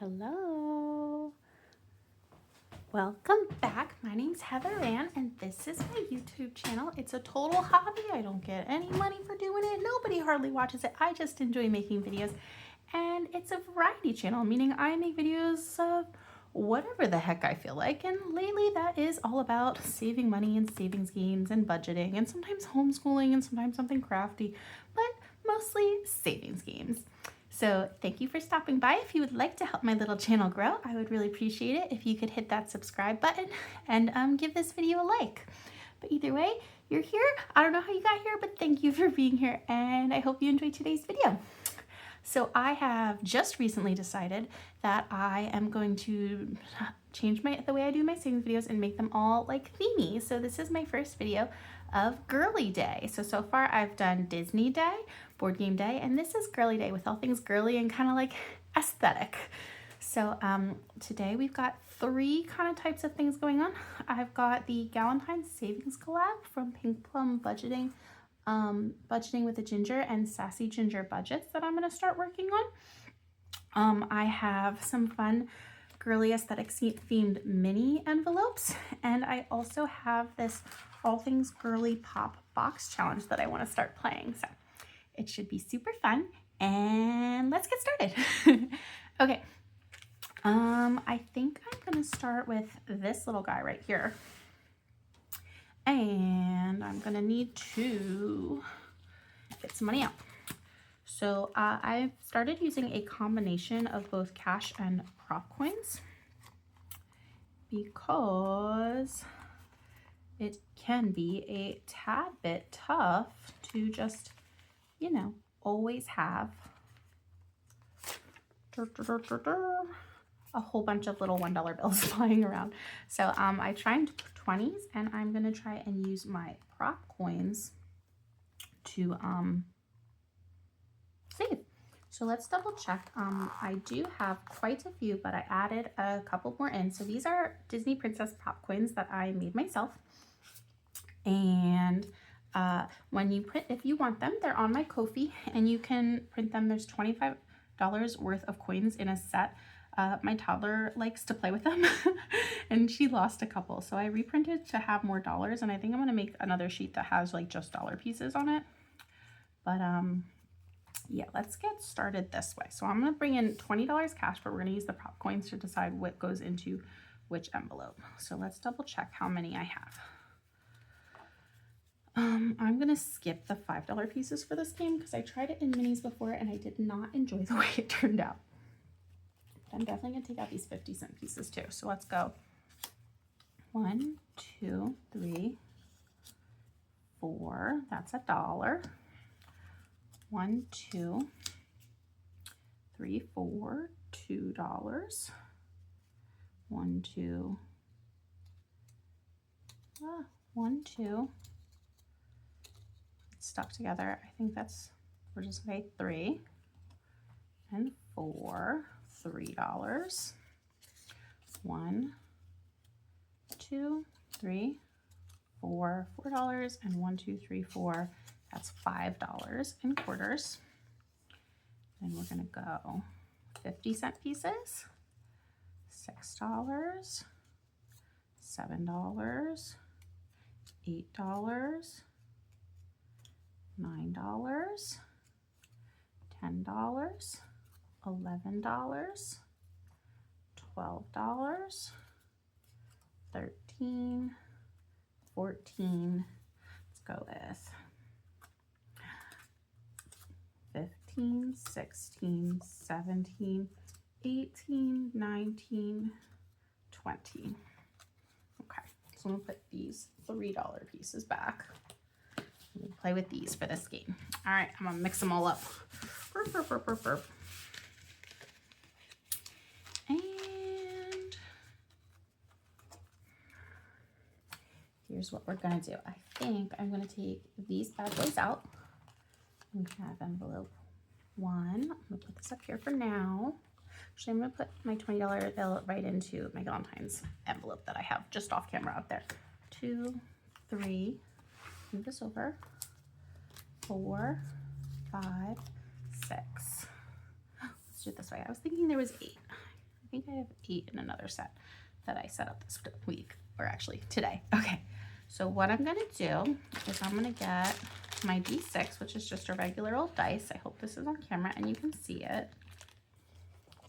Hello. Welcome back. My name's Heather Ann and this is my YouTube channel. It's a total hobby. I don't get any money for doing it. Nobody hardly watches it. I just enjoy making videos. And it's a variety channel, meaning I make videos of whatever the heck I feel like. And lately that is all about saving money and savings games and budgeting and sometimes homeschooling and sometimes something crafty, but mostly savings games. So thank you for stopping by. If you would like to help my little channel grow, I would really appreciate it if you could hit that subscribe button and give this video a like. But either way, you're here. I don't know how you got here, but thank you for being here and I hope you enjoyed today's video. So I have just recently decided that I am going to change the way I do my savings videos and make them all like themey. So this is my first video of Girly Day. So far I've done Disney Day, Board Game Day, and this is Girly Day with all things girly and kind of like aesthetic. So today we've got three kind of types of things going on. I've got the Galentine's Savings Collab from Pink Plum Budgeting, Budgeting with a Ginger and Sassy Ginger Budgets that I'm going to start working on. I have some fun girly aesthetic themed mini envelopes, and I also have this all things girly pop box challenge that I want to start playing. So it should be super fun, and let's get started. Okay. I think I'm going to start with this little guy right here. And I'm going to need to get some money out. So I've started using a combination of both cash and prop coins because it can be a tad bit tough to just, you know, always have a whole bunch of little $1 bills flying around. So I tried 20s and I'm going to try and use my prop coins to save. So let's double check. I do have quite a few, but I added a couple more in. So these are Disney Princess prop coins that I made myself. And when you print, if you want them, they're on my Ko-fi and you can print them. There's $25 worth of coins in a set. My toddler likes to play with them and she lost a couple. So I reprinted to have more dollars, and I think I'm going to make another sheet that has like just dollar pieces on it. But yeah, let's get started this way. So I'm going to bring in $20 cash, but we're going to use the prop coins to decide what goes into which envelope. So let's double check how many I have. I'm going to skip the $5 pieces for this game because I tried it in minis before and I did not enjoy the way it turned out. But I'm definitely going to take out these 50-cent pieces too. So let's go 1, 2, 3, 4. That's $1. 1, 2, 3, 4, $2. 1, 2, 1, 2. It's stuck together. I think we're just gonna say 3 and 4, $3. 1, 2, 3, 4, $4, and 1, 2, 3, 4. That's $5 in quarters. Then we're gonna go 50-cent pieces, $6, $7, $8, $9, $10, $11, $12, 13, 14. Let's go with 15, 16, 17, 18, 19, 20. Okay, so I'm gonna put these $3 pieces back. We'll play with these for this game. All right, I'm gonna mix them all up. Burp, burp, burp, burp, burp. And here's what we're gonna do. I think I'm gonna take these bad boys out. We have envelope 1. I'm gonna put this up here for now. Actually, I'm gonna put my $20 bill right into my Galentine's envelope that I have just off camera out there. 2, 3, move this over. 4, 5, 6. Let's do it this way. I was thinking there was 8. think I have 8 in another set that I set up this week, or actually today. Okay, so what I'm gonna do is I'm gonna get my D6, which is just a regular old dice. I hope this is on camera and you can see it.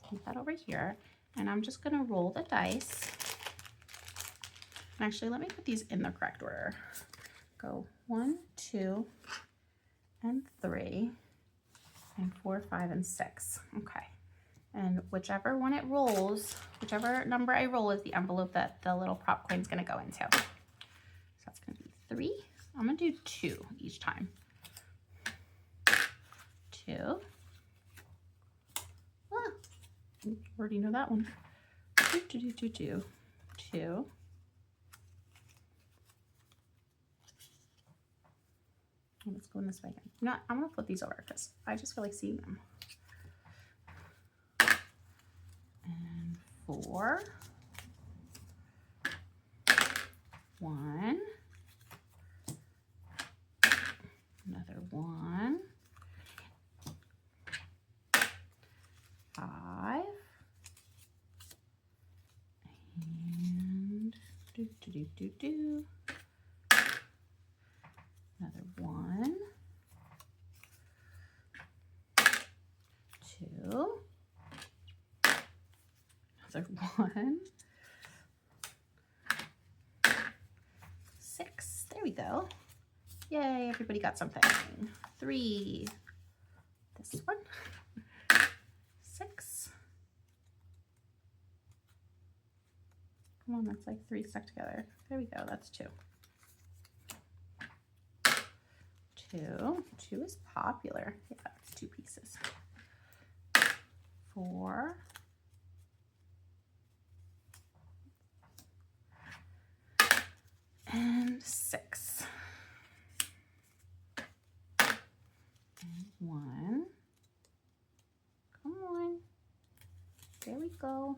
Keep that over here. And I'm just gonna roll the dice. And actually, let me put these in the correct order. Go 1, 2, and 3, and 4, 5, and 6. Okay. And whichever one it rolls, whichever number I roll is the envelope that the little prop coin's gonna go into. So that's gonna be 3. I'm gonna do 2 each time. 2. Ah, already know that one. 2, 2, 2, 2, 2. Let's go in this way again. You know what? I'm gonna flip these over because I just feel like seeing them. And 4, 1, another 1, 5, and another 1, 2, another 1, 6. There we go. Yay, everybody got something. 3, this one, 6. Come on, that's like 3 stuck together. There we go, that's 2. 2. 2 is popular. Yeah, it's 2 pieces. 4. And 6. And 1. Come on. There we go.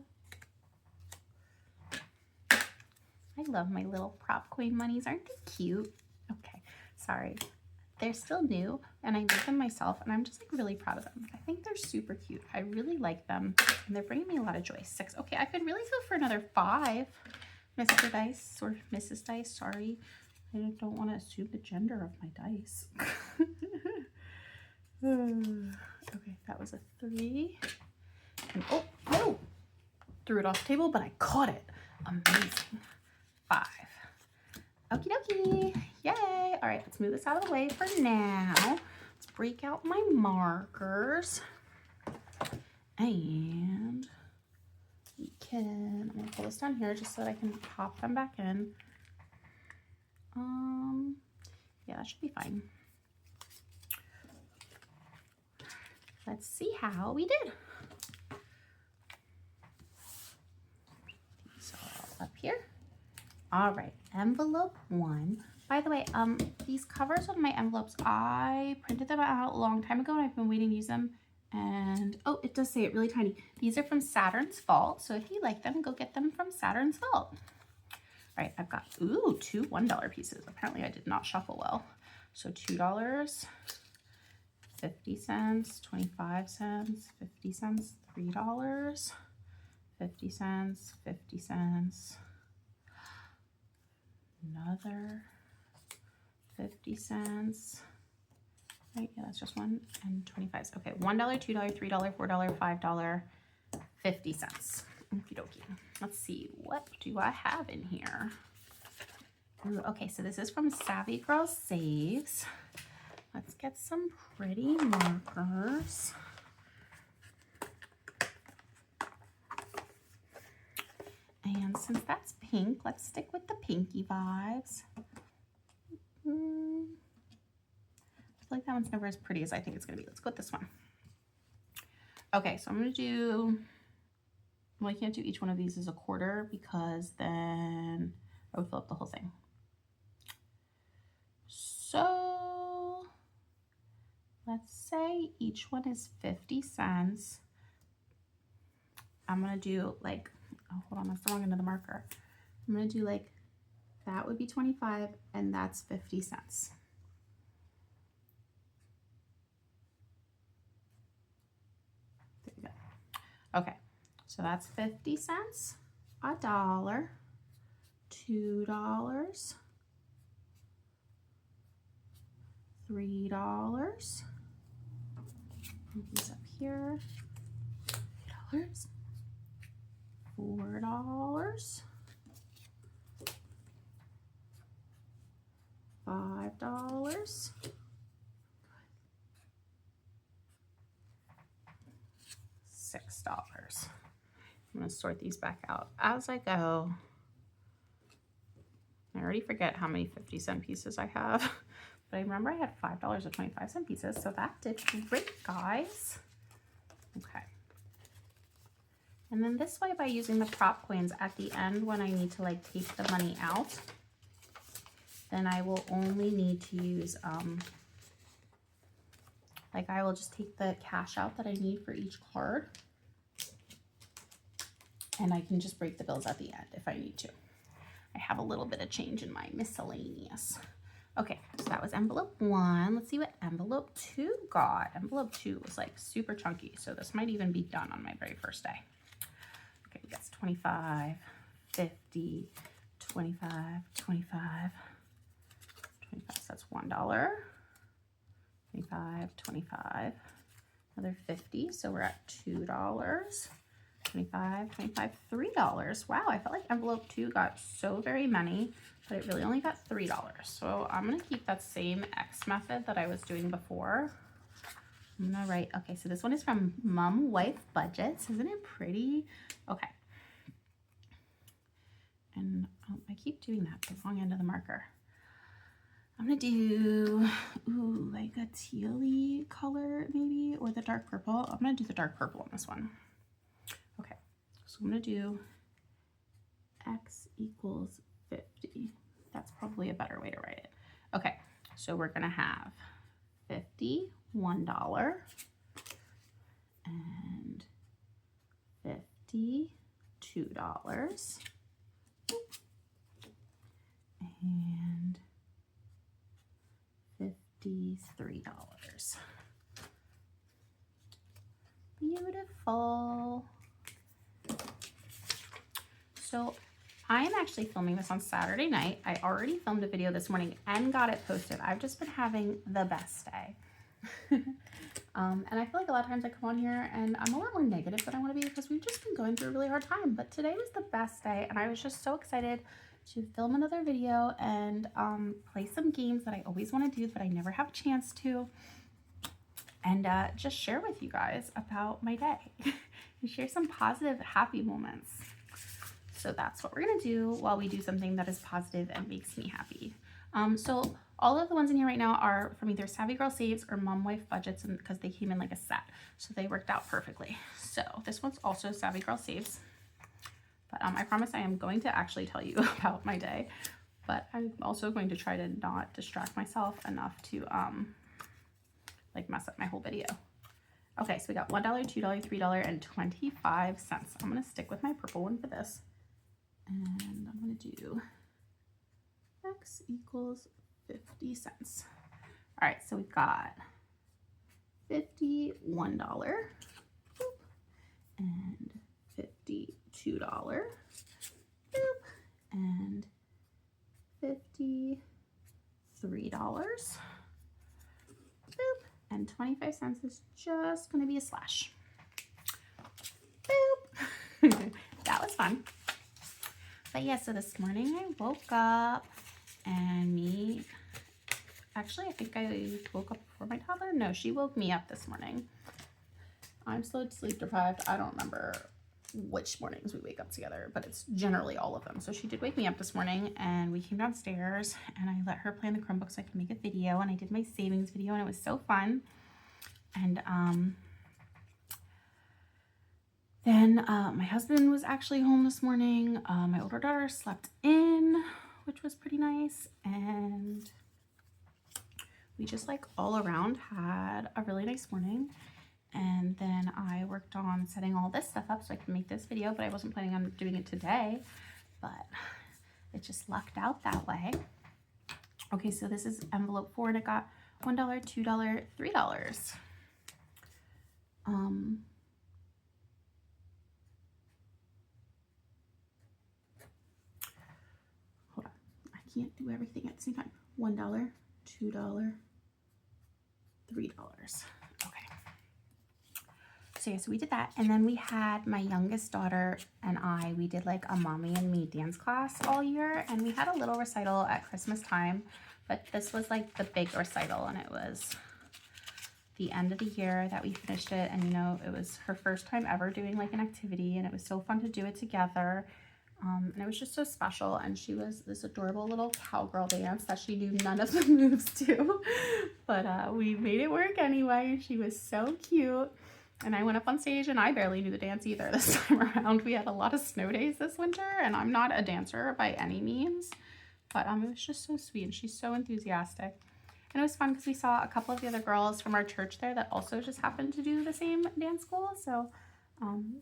I love my little prop coin monies. Aren't they cute? Okay, sorry. They're still new and I made them myself and I'm just like really proud of them. I think they're super cute. I really like them and they're bringing me a lot of joy. 6. Okay, I could really go for another 5. Mr. Dice or Mrs. Dice, sorry. I don't want to assume the gender of my dice. Okay, that was a 3. And, oh, no! Threw it off the table, but I caught it. Amazing. 5. Okie dokie. Yay. All right, let's move this out of the way for now. Let's break out my markers. And we can, I'm gonna pull this down here just so that I can pop them back in. Yeah, that should be fine. Let's see how we did. These all up here. All right, envelope 1. By the way, these covers on my envelopes, I printed them out a long time ago and I've been waiting to use them. And, oh, it does say it really tiny. These are from Saturn's Vault. So if you like them, go get them from Saturn's Vault. All right, I've got, ooh, 2 $1 pieces. Apparently I did not shuffle well. So $2, 50 cents, 25 cents, 50 cents, $3, 50 cents, 50 cents, another 50 cents. Right, yeah, that's just 1 and 25 cents. Okay, $1, $2, $3, $4, $5, 50 cents. Okie dokie. Let's see, what do I have in here? Ooh, okay, so this is from Savvy Girl Saves. Let's get some pretty markers. And since that's pink, let's stick with the pinky vibes. I feel like that one's never as pretty as I think it's gonna be. Let's go with this one. Okay, so I'm gonna do, well, I can't do each one of these as a quarter because then I would fill up the whole thing. So let's say each one is 50 cents. I'm gonna do like, oh, hold on, that's the wrong end of the marker. I'm gonna do like, that would be 25 and that's 50 cents. There we go. Okay, So that's 50 cents, $1, $2, $3. Move these up here. $4, $4, $5, $6. I'm going to sort these back out as I go. I already forget how many 50-cent pieces I have, but I remember I had $5.25 pieces, so that did great, guys. Okay. And then this way, by using the prop coins at the end when I need to like take the money out, then I will only need to use, like I will just take the cash out that I need for each card. And I can just break the bills at the end if I need to. I have a little bit of change in my miscellaneous. Okay, so that was envelope 1. Let's see what envelope 2 got. Envelope 2 was like super chunky, so this might even be done on my very first day. Okay, that's 25, 50, 25, 25, 25, so that's $1. 25, 25, another 50, so we're at $2. 25, 25, $3. Wow, I felt like envelope 2 got so very many, but it really only got $3. So I'm gonna keep that same X method that I was doing before. I'm gonna write, okay, so this one is from Mom Wife Budgets. Isn't it pretty? Okay. And I keep doing that, the wrong end of the marker. I'm gonna do, ooh, like a tealy color maybe, or the dark purple. I'm gonna do the dark purple on this one. Okay, so I'm gonna do X equals 50. That's probably a better way to write it. Okay, so we're gonna have 50, $1, and 50, $2, and $53. Beautiful. So I am actually filming this on Saturday night. I already filmed a video this morning and got it posted. I've just been having the best day. And I feel like a lot of times I come on here and I'm a lot more negative than I want to be because we've just been going through a really hard time. But today was the best day and I was just so excited to film another video and play some games that I always want to do but I never have a chance to. And just share with you guys about my day and share some positive, happy moments. So that's what we're gonna do while we do something that is positive and makes me happy. So all of the ones in here right now are from either Savvy Girl Saves or Mom Wife Budgets, and because they came in like a set, so they worked out perfectly. So this one's also Savvy Girl Saves, but I promise I am going to actually tell you about my day, but I'm also going to try to not distract myself enough to like mess up my whole video. Okay, so we got $1, $2, $3, and 25 cents. I'm gonna stick with my purple one for this. And I'm gonna do X equals 50 cents. All right, so we've got $51, and $52, and $53, and 25 cents is just gonna be a slash. Boop. That was fun. But yeah, so this morning I woke up and actually I think I woke up before my toddler. No, she woke me up this morning. I'm so sleep deprived. I don't remember which mornings we wake up together, but it's generally all of them. So she did wake me up this morning and we came downstairs and I let her play on the Chromebook so I could make a video, and I did my savings video and it was so fun. And then my husband was actually home this morning. My older daughter slept in, which was pretty nice. And we just like all around had a really nice morning. And then I worked on setting all this stuff up so I could make this video, but I wasn't planning on doing it today, but it just lucked out that way. Okay, so this is envelope 4 and it got $1, $2, $3. can't do everything at the same time. $1, $2, $3. Okay. So yeah, so we did that. And then we had my youngest daughter and we did like a mommy and me dance class all year. And we had a little recital at Christmas time, but this was like the big recital, and it was the end of the year that we finished it. And you know, it was her first time ever doing like an activity, and it was so fun to do it together. And it was just so special. And she was this adorable little cowgirl dance that she knew none of the moves to, but we made it work anyway. She was so cute. And I went up on stage, and I barely knew the dance either this time around. We had a lot of snow days this winter, and I'm not a dancer by any means, but it was just so sweet, and she's so enthusiastic. And it was fun because we saw a couple of the other girls from our church there that also just happened to do the same dance school. So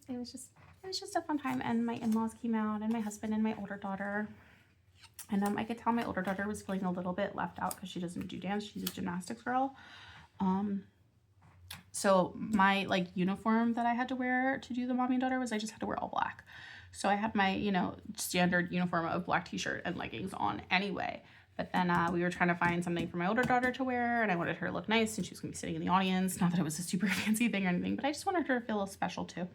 it was just a fun time. And my in-laws came out, and my husband and my older daughter. And I could tell my older daughter was feeling a little bit left out because she doesn't do dance. She's a gymnastics girl. So my like uniform that I had to wear to do the mommy and daughter was I just had to wear all black. So I had my, you know, standard uniform of black t-shirt and leggings on anyway. But then we were trying to find something for my older daughter to wear, and I wanted her to look nice, and she was going to be sitting in the audience. Not that it was a super fancy thing or anything, but I just wanted her to feel special too.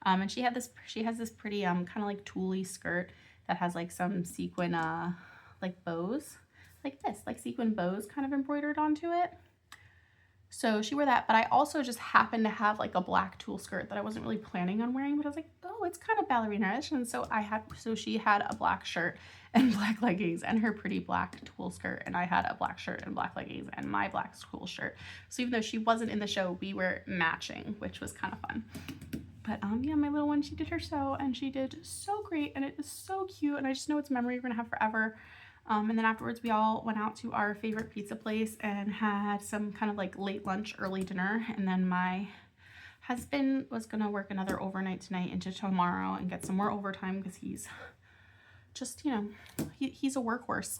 And she has this pretty kind of like tulle skirt that has like some sequin like bows, like this, like sequin bows kind of embroidered onto it. So she wore that, but I also just happened to have like a black tulle skirt that I wasn't really planning on wearing, but I was like, oh, it's kind of ballerina-ish. And so she had a black shirt and black leggings and her pretty black tulle skirt, and I had a black shirt and black leggings and my black tulle shirt. So even though she wasn't in the show, we were matching, which was kind of fun. But yeah, my little one, she did her show, and she did so great, and it is so cute, and I just know it's a memory we're gonna have forever. And then afterwards we all went out to our favorite pizza place and had some kind of like late lunch, early dinner. And then my husband was gonna work another overnight tonight into tomorrow and get some more overtime because he's just, you know, he's a workhorse.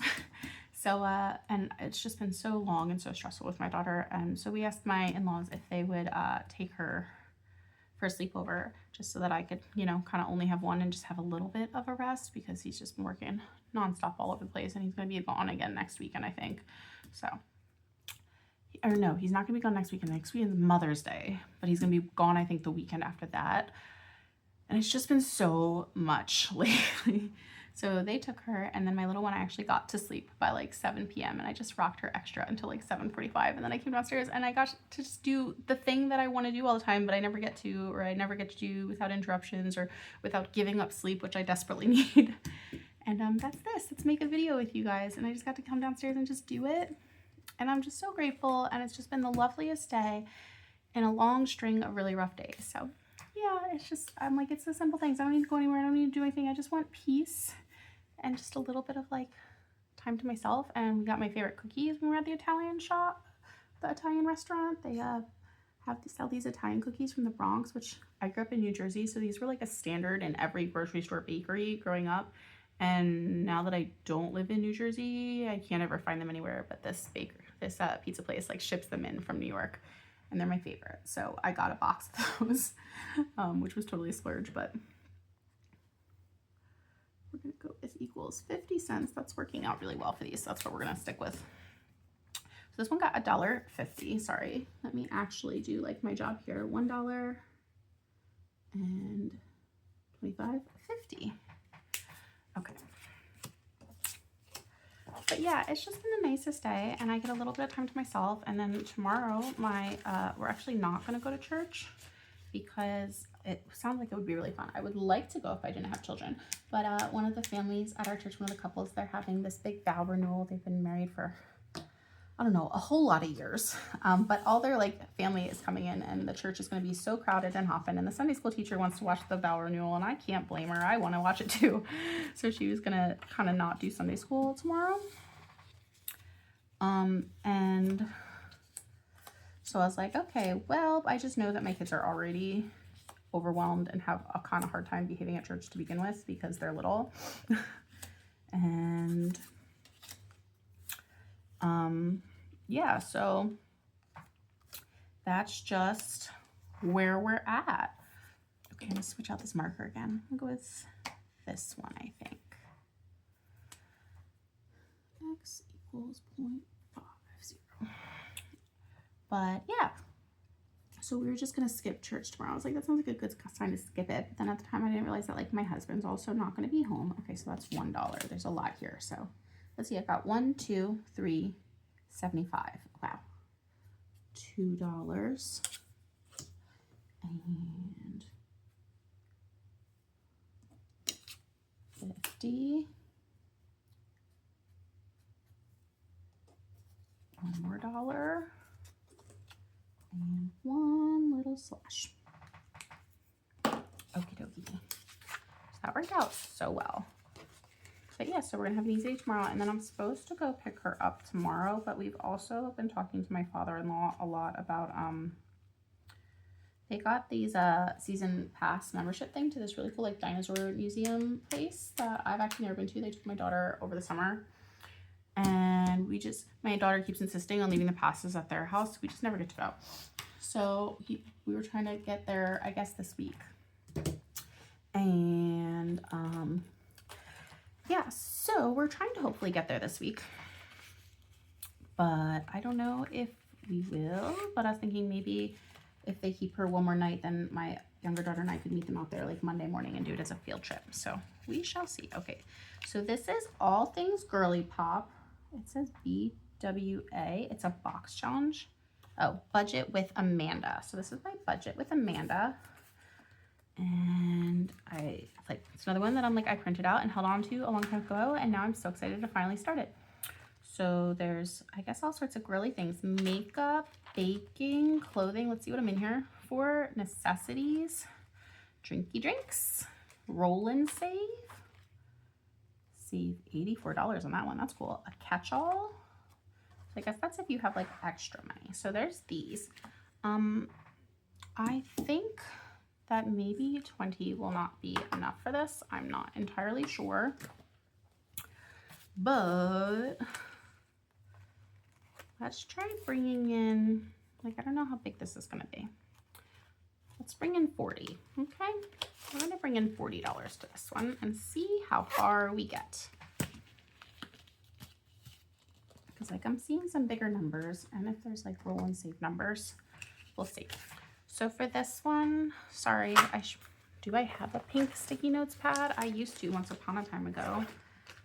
So, and it's just been so long and so stressful with my daughter. And so we asked my in-laws if they would take her for a sleepover, just so that I could, you know, kind of only have one and just have a little bit of a rest, because he's just been working nonstop all over the place, and he's going to be gone again next weekend, I think. So, or no, he's not going to be gone next weekend. Next weekend is Mother's Day, but he's going to be gone, I think, the weekend after that. And it's just been so much lately. So they took her, and then my little one, I actually got to sleep by like 7 p.m. and I just rocked her extra until like 7:45, and then I came downstairs and I got to just do the thing that I want to do all the time, but I never get to, or I never get to do without interruptions or without giving up sleep, which I desperately need. And that's this. Let's make a video with you guys, and I just got to come downstairs and just do it, and I'm just so grateful, and it's just been the loveliest day in a long string of really rough days. So yeah, it's just, I'm like, it's the simple things. I don't need to go anywhere. I don't need to do anything. I just want peace and just a little bit of like time to myself. And we got my favorite cookies when we were at the Italian shop, the Italian restaurant. They sell these Italian cookies from the Bronx, which I grew up in New Jersey, so these were like a standard in every grocery store bakery growing up. And now that I don't live in New Jersey, I can't ever find them anywhere, but this pizza place like ships them in from New York, and they're my favorite. So I got a box of those, which was totally a splurge, but we're gonna go with equals 50 cents. That's working out really well for these. So that's what we're gonna stick with. So this one got $1.50. Sorry, let me actually do like my job here. $1 and 25.50. Okay. But yeah, it's just been the nicest day, and I get a little bit of time to myself. And then tomorrow, we're actually not gonna go to church because it sounds like it would be really fun. I would like to go if I didn't have children, but one of the families at our church, one of the couples, they're having this big vow renewal. They've been married for, I don't know, a whole lot of years, but all their like family is coming in, and the church is going to be so crowded and hopping, and the Sunday school teacher wants to watch the vow renewal, and I can't blame her. I want to watch it too. So she was gonna kind of not do Sunday school tomorrow, and so I was like, okay, well, I just know that my kids are already overwhelmed and have a kind of hard time behaving at church to begin with because they're little. And yeah, so that's just where we're at. Okay, I'm gonna switch out this marker again. I'm gonna go with this one, I think. x equals 0.50. But yeah, so we were just gonna skip church tomorrow. I was like, that sounds like a good time to skip it. But then at the time I didn't realize that like my husband's also not gonna be home. Okay, so that's $1. There's a lot here. So let's see, I got 1, 2, 3, 75. Wow. $2 and 50. One more dollar. And one little slash. Okie dokie. So that worked out so well. But yeah, so we're gonna have an easy day tomorrow, and then I'm supposed to go pick her up tomorrow, but we've also been talking to my father-in-law a lot about they got these season pass membership thing to this really cool like dinosaur museum place that I've actually never been to. They took my daughter over the summer, and my daughter keeps insisting on leaving the passes at their house. We just never get to go. So we were trying to get there, I guess, this week. And yeah, so we're trying to hopefully get there this week. But I don't know if we will. But I was thinking maybe if they keep her one more night, then my younger daughter and I could meet them out there like Monday morning and do it as a field trip. So we shall see. Okay, so this is All Things Girly Pop. It says BWA. It's a box challenge. Oh, budget with Amanda. So this is my budget with Amanda. And it's another one that I printed out and held on to a long time ago, and now I'm so excited to finally start it. So there's, I guess, all sorts of girly things: makeup, baking, clothing. Let's see what I'm in here for. Necessities, drinky drinks, roll and save. Save $84 on that one. That's cool. A catch-all. So I guess that's if you have like extra money. So there's these. I think that maybe 20 will not be enough for this. I'm not entirely sure. But let's try bringing in, I don't know how big this is going to be. Let's bring in 40. Okay. We're going to bring in $40 to this one and see how far we get. Because I'm seeing some bigger numbers, and if there's roll and save numbers, we'll see. So for this one, sorry, do I have a pink sticky notes pad? I used to once upon a time ago.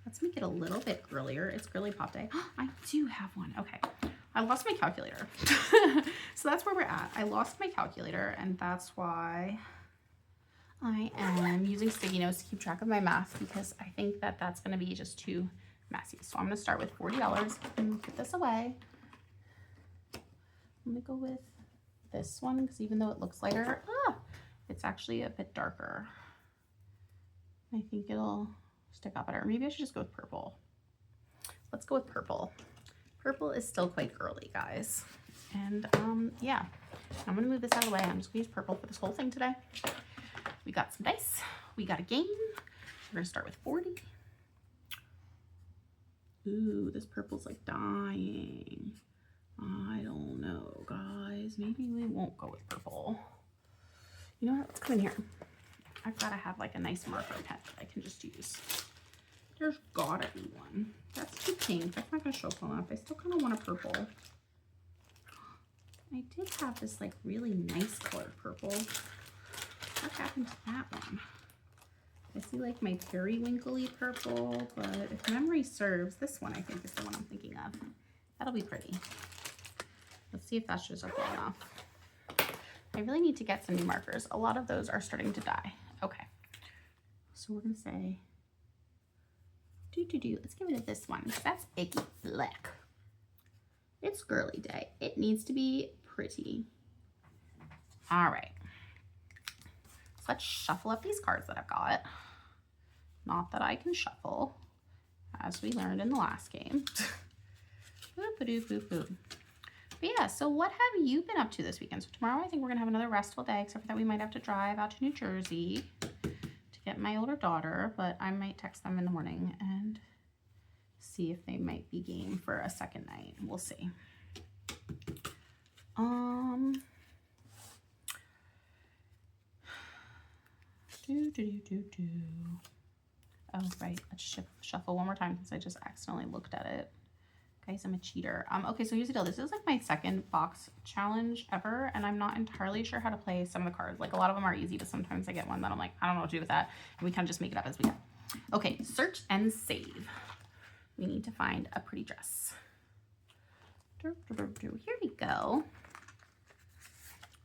Let's make it a little bit girlier. It's Girly Pop Day. I do have one. Okay. I lost my calculator. So that's where we're at. I lost my calculator, and that's why I am using sticky notes to keep track of my math, because I think that that's going to be just too messy. So I'm going to start with $40 and put this away. I'm going to go with this one, because even though it looks lighter, it's actually a bit darker. I think it'll stick out better. Maybe I should just go with purple. Let's go with purple. Purple is still quite girly, guys. And yeah, I'm gonna move this out of the way. I'm just gonna use purple for this whole thing today. We got some dice. We got a game. We're gonna start with 40. Ooh, this purple's dying. I don't know, guys. Maybe we won't go with purple. You know what? Let's come in here. I've got to have a nice marker pen that I can just use. There's gotta be one. That's too pink. That's not gonna show up enough. I still kind of want a purple. I did have this really nice colored purple. What happened to that one? I see my periwinkly purple, but if memory serves, this one I think is the one I'm thinking of. That'll be pretty. Let's see if that shows up well enough. I really need to get some new markers. A lot of those are starting to die. Okay. So we're gonna say let's give it this one. That's icky black. It's girly day. It needs to be pretty. All right. So let's shuffle up these cards that I've got. Not that I can shuffle, as we learned in the last game. Boop-a-doop-boop-boop. But yeah, so what have you been up to this weekend? So tomorrow I think we're gonna have another restful day, except for that we might have to drive out to New Jersey to get my older daughter, but I might text them in the morning and see if they might be game for a second night. We'll see. Oh, right. Let's shuffle one more time since I just accidentally looked at it. Guys, I'm a cheater. Okay, so here's the deal. This is like my second box challenge ever, and I'm not entirely sure how to play some of the cards. Like, a lot of them are easy, but sometimes I get one that I'm like, I don't know what to do with that. And we kind of just make it up as we go. Okay, search and save. We need to find a pretty dress. Here we go.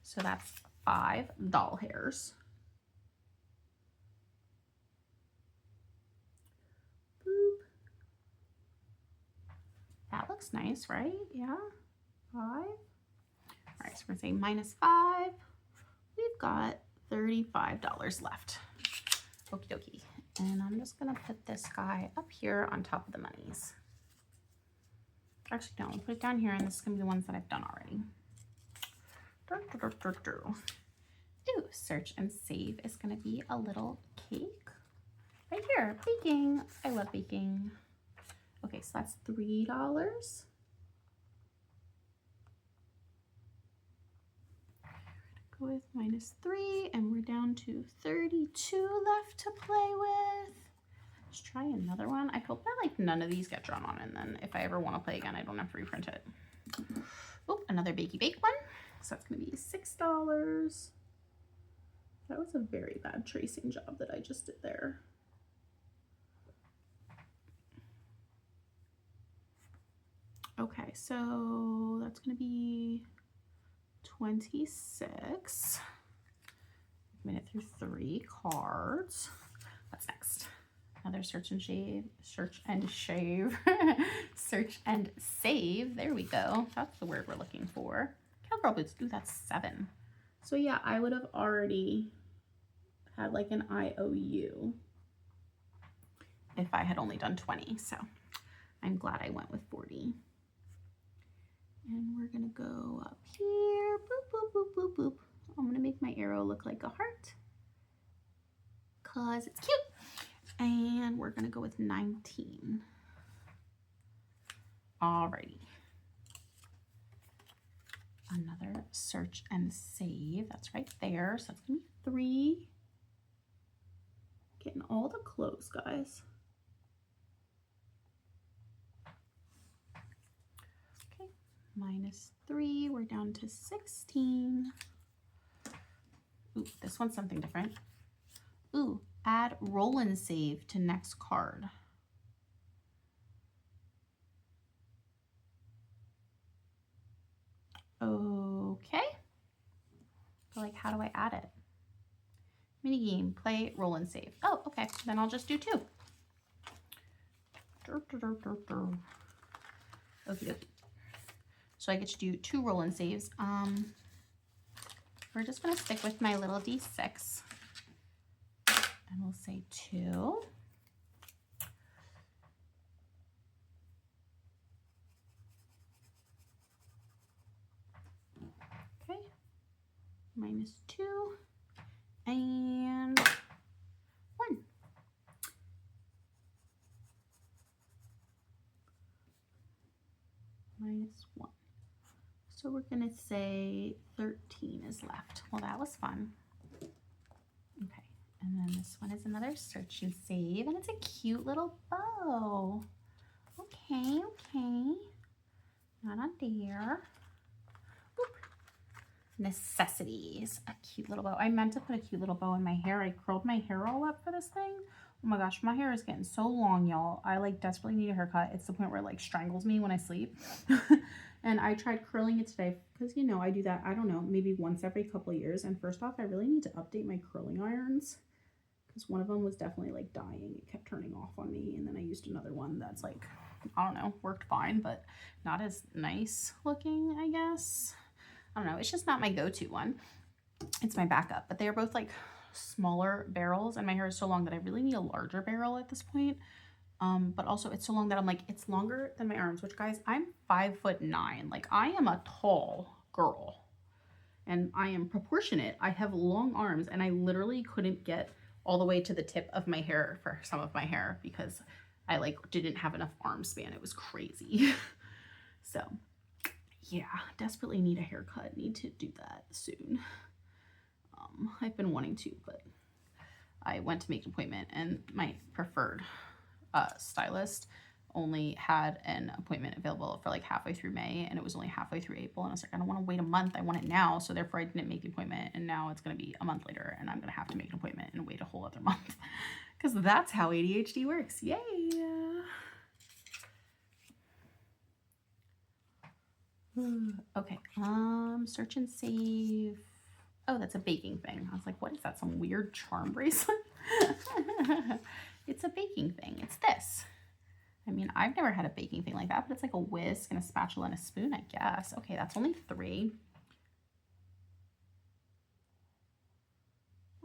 So that's 5 doll hairs. Boop. That looks nice, right? Yeah. 5. All right, so we're gonna say -5. We've got $35 left. Okie dokie. And I'm just gonna put this guy up here on top of the monies. Actually, no, I'll put it down here, and this is gonna be the ones that I've done already. Ooh, search and save is gonna be a little cake. Right here, baking. I love baking. Okay, so that's $3. Go with -3, and we're down to 32 left to play with. Let's try another one. I hope that like none of these get drawn on, and then if I ever want to play again, I don't have to reprint it. Oh, another bakey bake one. So that's gonna be $6. That was a very bad tracing job that I just did there. Okay, so that's gonna be 26. Made it through 3 cards. What's next? Another search and shave, search and shave, search and save. There we go. That's the word we're looking for. Cowgirl boots. Ooh, that's 7. So yeah, I would have already had like an IOU if I had only done 20. So I'm glad I went with 40. And we're gonna go up here. Boop, boop, boop, boop, boop. I'm gonna make my arrow look like a heart because it's cute. And we're gonna go with 19. Alrighty. Another search and save. That's right there. So that's gonna be 3. Getting all the clothes, guys. Okay, -3. We're down to 16. Ooh, this one's something different. Ooh, add roll and save to next card. Okay. So like, how do I add it? Mini game, play, roll and save. Oh, okay. Then I'll just do 2. Okie dokie. So I get to do 2 roll and saves. We're just gonna stick with my little D6. And we'll say 2. Okay. -2 and 1. -1. So we're gonna say 13 is left. Well, that was fun. Okay. And then this one is another search and save, and it's a cute little bow. Okay, okay. Not on there. Boop. Necessities. A cute little bow. I meant to put a cute little bow in my hair. I curled my hair all up for this thing. Oh my gosh, my hair is getting so long, y'all. I like desperately need a haircut. It's the point where it like strangles me when I sleep. And I tried curling it today because, you know, I do that, I don't know, maybe once every couple of years. And first off, I really need to update my curling irons because one of them was definitely like dying. It kept turning off on me. And then I used another one that's like, I don't know, worked fine, but not as nice looking, I guess. I don't know. It's just not my go-to one. It's my backup, but they're both like smaller barrels, and my hair is so long that I really need a larger barrel at this point. But also it's so long that I'm like, it's longer than my arms, which guys, I'm 5'9". Like I am a tall girl and I am proportionate. I have long arms and I literally couldn't get all the way to the tip of my hair for some of my hair because I like didn't have enough arm span. It was crazy. So yeah, desperately need a haircut. Need to do that soon. I've been wanting to, but I went to make an appointment and my preferred stylist only had an appointment available for like halfway through May, and it was only halfway through April, and I was like, I don't want to wait a month, I want it now. So therefore I didn't make the appointment, and now it's going to be a month later and I'm going to have to make an appointment and wait a whole other month because that's how ADHD works. Yay. Okay, search and save. Oh, that's a baking thing. I was like, what is that, some weird charm bracelet? It's a baking thing. It's this. I mean, I've never had a baking thing like that, but it's like a whisk and a spatula and a spoon, I guess. Okay, that's only 3.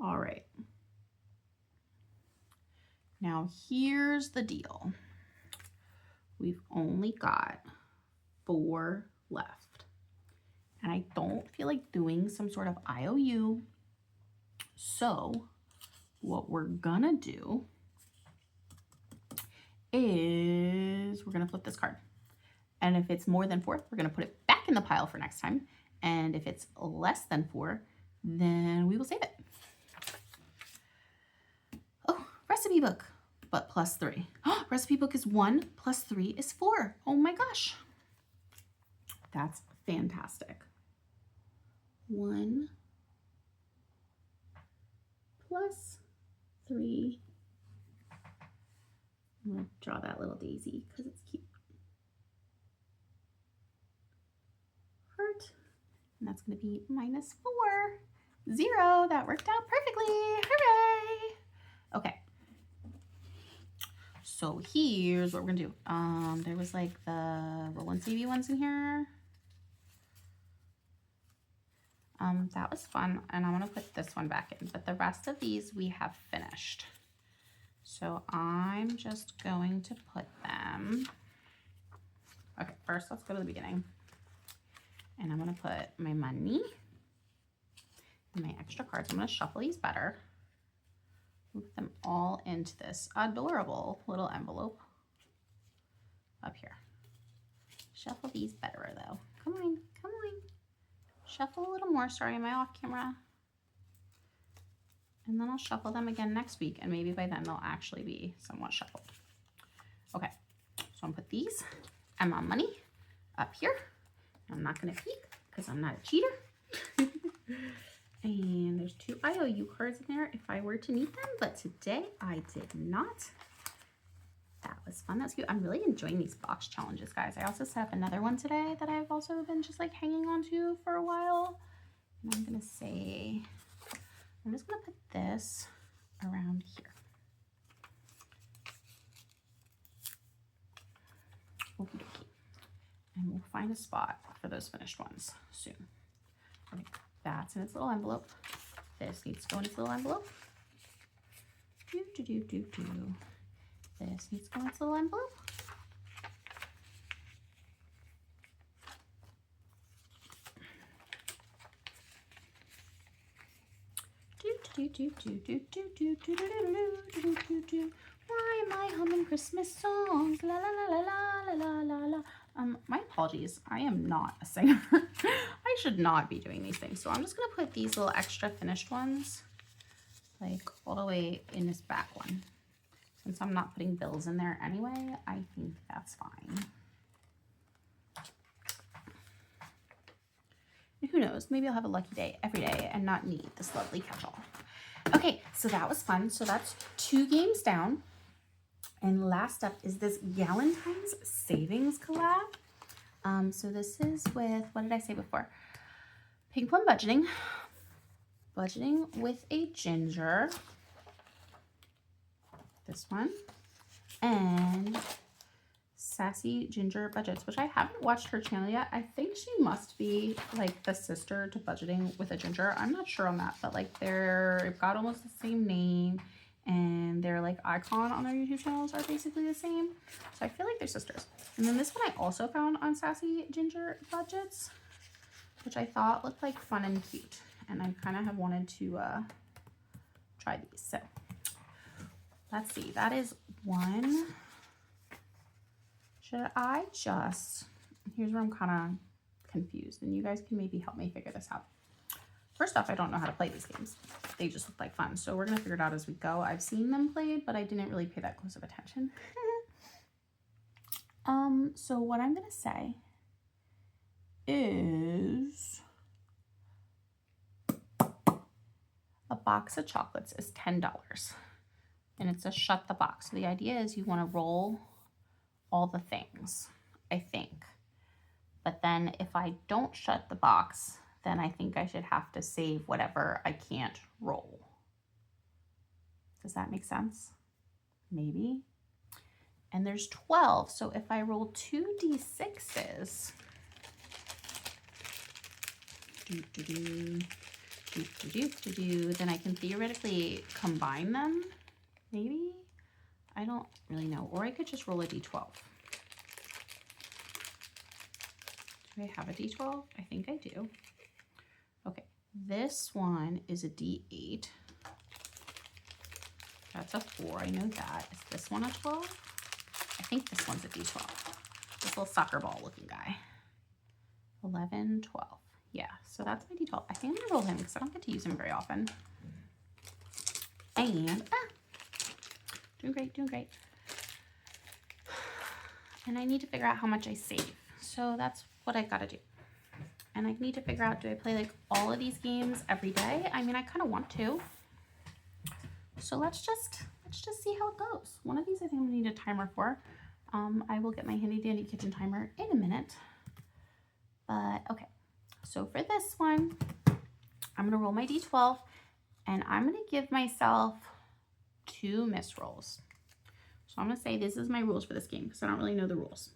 All right. Now here's the deal. We've only got 4 left. And I don't feel like doing some sort of IOU. So what we're gonna do is we're gonna flip this card. And if it's more than 4, we're gonna put it back in the pile for next time. And if it's less than 4, then we will save it. Oh, recipe book, but +3. Recipe book is 1 + 3 is 4. Oh my gosh. That's fantastic. 1 + 3. I'm going to draw that little daisy because it's cute. Heart. And that's going to be -4. 0. That worked out perfectly. Hooray! Okay. So here's what we're going to do. There was like the roll and savey ones in here. That was fun, and I'm gonna put this one back in, but the rest of these we have finished. So I'm just going to put them, okay, first let's go to the beginning. And I'm gonna put my money and my extra cards. I'm gonna shuffle these better. Move them all into this adorable little envelope up here. Shuffle these better though. Come on, come on. Shuffle a little more. Sorry, am I off camera? And then I'll shuffle them again next week, and maybe by then they'll actually be somewhat shuffled. Okay, so I'm gonna put these and my money up here. I'm not gonna peek because I'm not a cheater. And there's 2 IOU cards in there if I were to need them, but today I did not. That was fun. That's cute. I'm really enjoying these box challenges, guys. I also set up another one today that I've also been just like hanging on to for a while. And I'm gonna say, I'm just gonna put this around here. Okie dokie. And we'll find a spot for those finished ones soon. Okay, that's in its little envelope. This needs to go in its little envelope. Do, do, do, do, do. This needs to go in its little envelope. Why am I humming Christmas songs? La la la la la la la la. My apologies. I am not a singer. I should not be doing these things. So I'm just gonna put these little extra finished ones like all the way in this back one. Since I'm not putting bills in there anyway, I think that's fine. And who knows, maybe I'll have a lucky day every day and not need this lovely catch-all. Okay, so that was fun. So that's 2 games down. And last up is this Galentine's Savings collab. So this is with, what did I say before? Pink Plum Budgeting. Budgeting with a Ginger. This one, and Sassy Ginger Budgets, which I haven't watched her channel yet. I think she must be like the sister to Budgeting with a Ginger. I'm not sure on that, but like they've got almost the same name, and their like icon on their YouTube channels are basically the same. So I feel like they're sisters. And then this one I also found on Sassy Ginger Budgets, which I thought looked like fun and cute, and I kind of have wanted to try these. So let's see, that is 1. Should I just, here's where I'm kind of confused, and you guys can maybe help me figure this out. First off, I don't know how to play these games. They just look like fun. So we're going to figure it out as we go. I've seen them played, but I didn't really pay that close of attention. So what I'm going to say is a box of chocolates is $10. And it's a shut the box. So the idea is you want to roll all the things, I think. But then if I don't shut the box, then I think I should have to save whatever I can't roll. Does that make sense? Maybe. And there's 12, so if I roll 2d6s, then I can theoretically combine them, maybe? I don't really know. Or I could just roll a d12. Do I have a d12? I think I do. Okay, this one is a d8. That's a 4, I know that. Is this one a 12? I think this one's a d12. This little soccer ball looking guy. 11, 12. Yeah, so that's my d12. I think I'm gonna roll him because I don't get to use him very often. And, doing great, doing great. And I need to figure out how much I save. So that's what I gotta do. And I need to figure out, do I play like all of these games every day? I mean, I kind of want to. So let's just see how it goes. One of these I think I'm gonna need a timer for. I will get my handy dandy kitchen timer in a minute. But okay, so for this one, I'm gonna roll my d12 and I'm gonna give myself 2 miss rolls. So I'm gonna say this is my rules for this game because I don't really know the rules.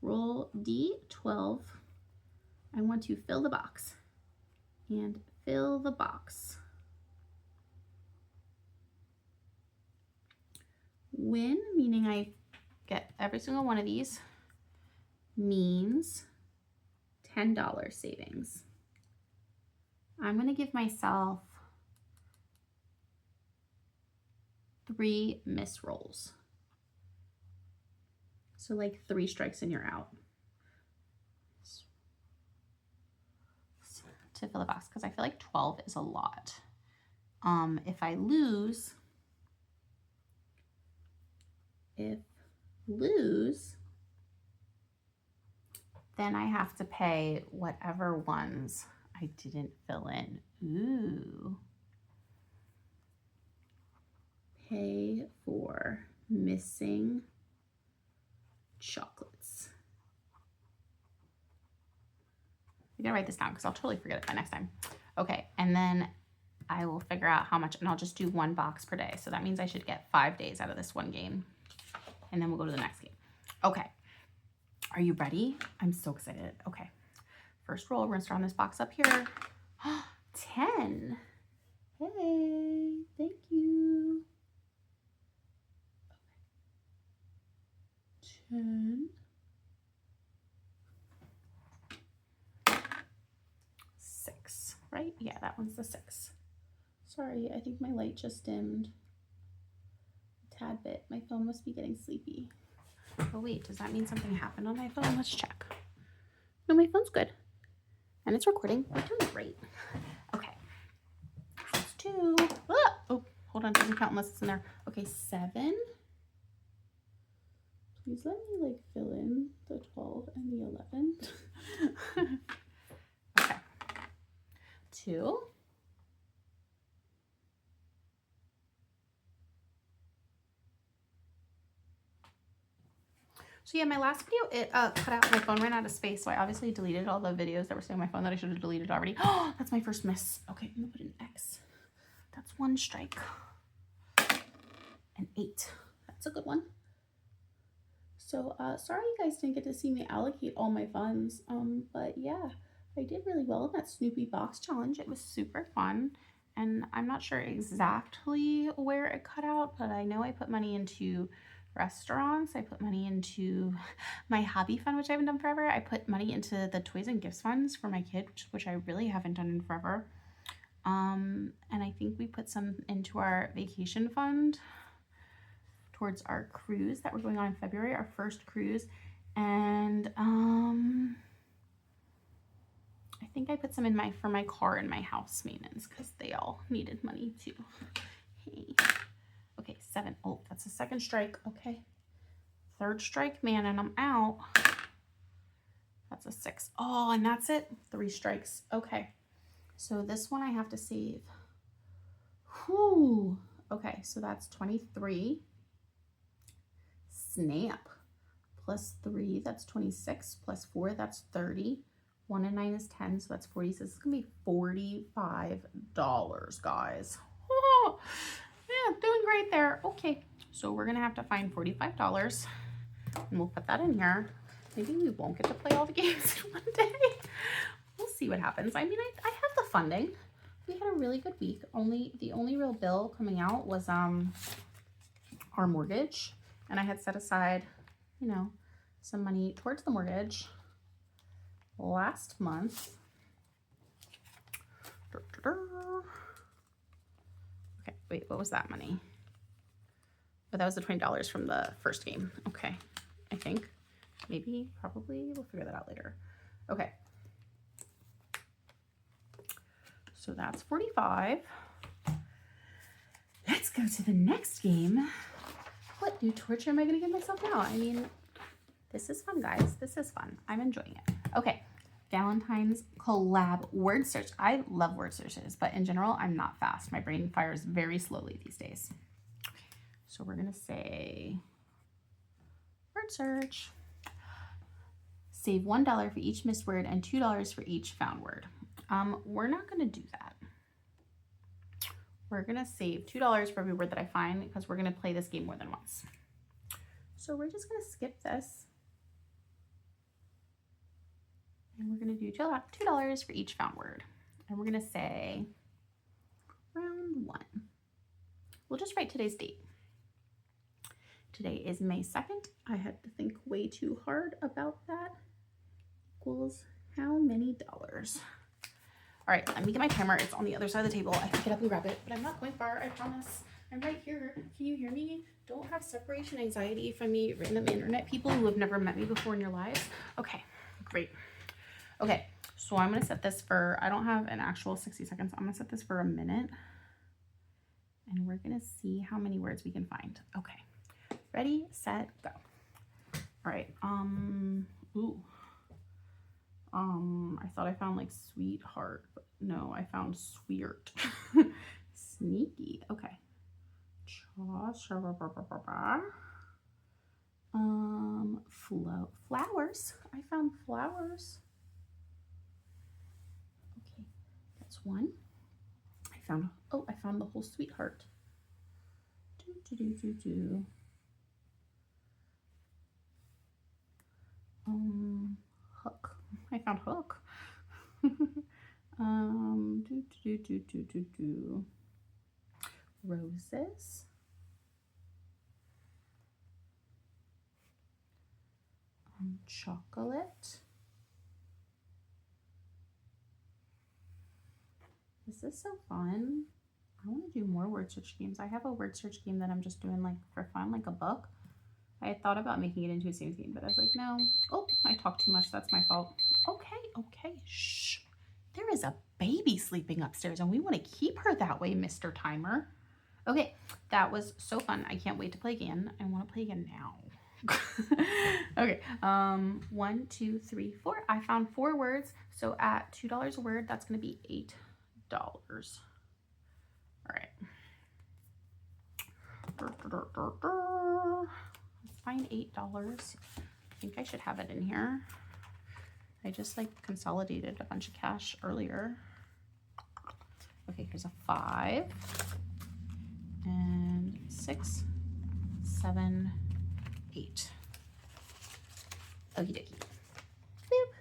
Roll d12. I want to fill the box and fill the box. Win, meaning I get every single one of these, means $10 savings. I'm going to give myself 3 miss rolls. So like 3 strikes and you're out. To fill the box, because I feel like 12 is a lot. If lose, then I have to pay whatever ones I didn't fill in. Ooh. Pay for missing chocolates. I gotta write this down because I'll totally forget it by next time. Okay, and then I will figure out how much, and I'll just do 1 box per day. So that means I should get 5 days out of this one game. And then we'll go to the next game. Okay, are you ready? I'm so excited. Okay, first roll, we're gonna start on this box up here. 10. Hey, thank you. 10. 6, right? Yeah, that one's the 6. Sorry, I think my light just dimmed a tad bit. My phone must be getting sleepy. Oh wait, does that mean something happened on my phone? Let's check. No, my phone's good. And it's recording. We're doing great. Okay. That's 2. Ah! Oh, hold on, doesn't count unless it's in there. Okay, 7. Please let me like fill in the 12 and the 11. Okay. 2. So yeah, my last video, it cut out, my phone ran out of space, so I obviously deleted all the videos that were still on my phone that I should have deleted already. Oh, that's my first miss. Okay, I'm gonna put an X. That's 1 strike. An 8. That's a good one. So sorry you guys didn't get to see me allocate all my funds, but yeah, I did really well in that Snoopy box challenge. It was super fun, and I'm not sure exactly where it cut out, but I know I put money into restaurants. I put money into my hobby fund, which I haven't done forever. I put money into the toys and gifts funds for my kid, which I really haven't done in forever. And I think we put some into our vacation fund towards our cruise that we're going on in February, our first cruise. And I think I put some in for my car and my house maintenance because they all needed money too. Hey. Okay, 7. Oh, that's a second strike. Okay. Third strike, man, and I'm out. That's a 6. Oh, and that's it. 3 strikes. Okay. So this one I have to save. Whew. Okay, so that's 23. Snap. Plus 3, that's 26. Plus 4, that's 30. 1 and 9 is 10, so that's 40. So this is going to be $45, guys. Oh, yeah, doing great there. Okay, so we're going to have to find $45, and we'll put that in here. Maybe we won't get to play all the games in one day. We'll see what happens. I mean, I have the funding. We had a really good week. The only real bill coming out was our mortgage, and I had set aside, you know, some money towards the mortgage last month. Okay, wait, what was that money? But that was the $20 from the first game. Okay, I think. Maybe, probably, we'll figure that out later. Okay. So that's 45. Let's go to the next game. What new torture am I going to give myself now? I mean, this is fun, guys. This is fun. I'm enjoying it. Okay. Valentine's collab word search. I love word searches, but in general, I'm not fast. My brain fires very slowly these days. So we're going to say word search. Save $1 for each missed word and $2 for each found word. We're not going to do that. We're going to save $2 for every word that I find because we're going to play this game more than once. So we're just going to skip this. And we're going to do $2 for each found word. And we're going to say round 1. We'll just write today's date. Today is May 2nd. I had to think way too hard about that. Equals how many dollars? All right, let me get my timer. It's on the other side of the table. I can get up and grab it, but I'm not going far, I promise. I'm right here. Can you hear me? Don't have separation anxiety from me random internet people who have never met me before in your lives. Okay, great. Okay, so I'm gonna set this for, I don't have an actual 60 seconds. I'm gonna set this for a minute. And we're gonna see how many words we can find. Okay, ready, set, go. All right, I thought I found like sweetheart, but no, I found sweert. Sneaky. Okay. Flowers. I found flowers. Okay, that's 1. I found the whole sweetheart. Hook. I found hook. Roses. Chocolate. This is so fun. I want to do more word search games. I have a word search game that I'm just doing like for fun, like a book. I had thought about making it into a series game, but I was like, no. Oh, I talked too much. That's my fault. Okay. Shh. There is a baby sleeping upstairs, and we want to keep her that way, Mr. Timer. Okay, that was so fun. I can't wait to play again. I want to play again now. Okay, 1, 2, 3, 4. I found 4 words. So at $2 a word, that's going to be $8. All right. Let's find $8. I think I should have it in here. I just like consolidated a bunch of cash earlier. Okay, here's a 5 and 6, 7, 8. Okie dokie. Boop.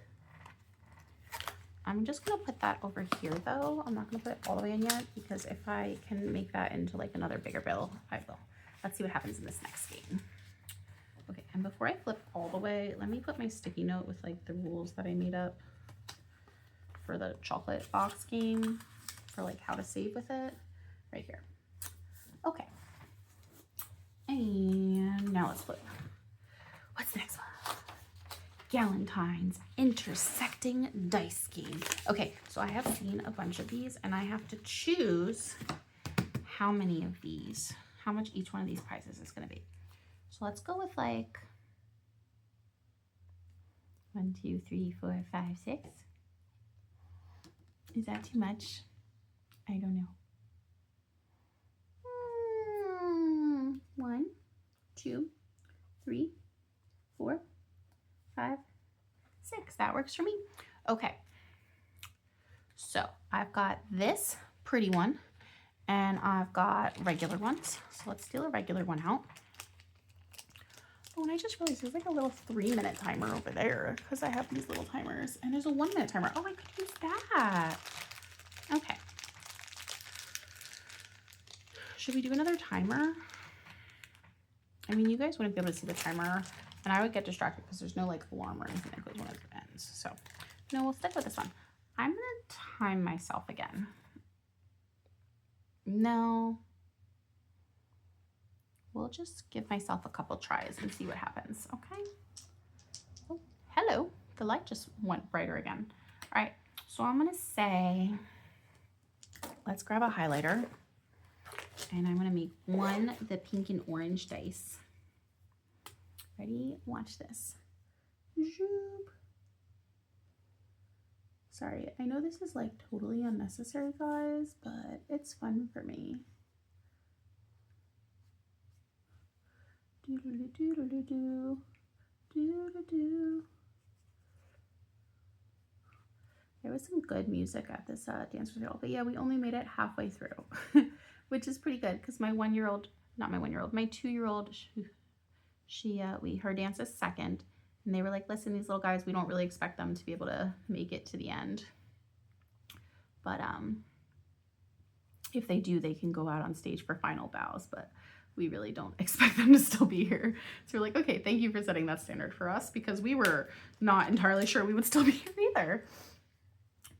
I'm just gonna put that over here though. I'm not gonna put it all the way in yet because if I can make that into like another bigger bill, I will. Let's see what happens in this next game. Okay, and before I flip all the way, let me put my sticky note with like the rules that I made up for the chocolate box game for like how to save with it right here. Okay, and now let's flip. What's the next one? Galentine's intersecting dice game. Okay, so I have seen a bunch of these and I have to choose how many of these, how much each one of these prizes is going to be. So let's go with like 1, 2, 3, 4, 5, 6. Is that too much? I don't know. 1, 2, 3, 4, 5, 6. That works for me. Okay. So I've got this pretty one and I've got regular ones. So let's steal a regular one out. Oh, and I just realized there's like a little 3-minute timer over there because I have these little timers, and there's a 1-minute timer. Oh, I could use that. Okay. Should we do another timer? I mean, you guys wouldn't be able to see the timer, and I would get distracted because there's no like alarm or anything that goes when it ends. So no, we'll stick with this one. I'm gonna time myself again. No. We'll just give myself a couple tries and see what happens, okay? Oh, hello. The light just went brighter again. All right, so I'm gonna say, let's grab a highlighter and I'm gonna make one the pink and orange dice. Ready? Watch this. Zoop. Sorry, I know this is like totally unnecessary, guys, but it's fun for me. Doodle-doo, doodle-doo. There was some good music at this dance recital, but yeah, we only made it halfway through, which is pretty good because my 1-year-old, not my 1-year-old, my 2-year-old, her dance is second, and they were like, listen, these little guys, we don't really expect them to be able to make it to the end, but if they do, they can go out on stage for final bows, but we really don't expect them to still be here. So we're like, okay, thank you for setting that standard for us, because we were not entirely sure we would still be here either.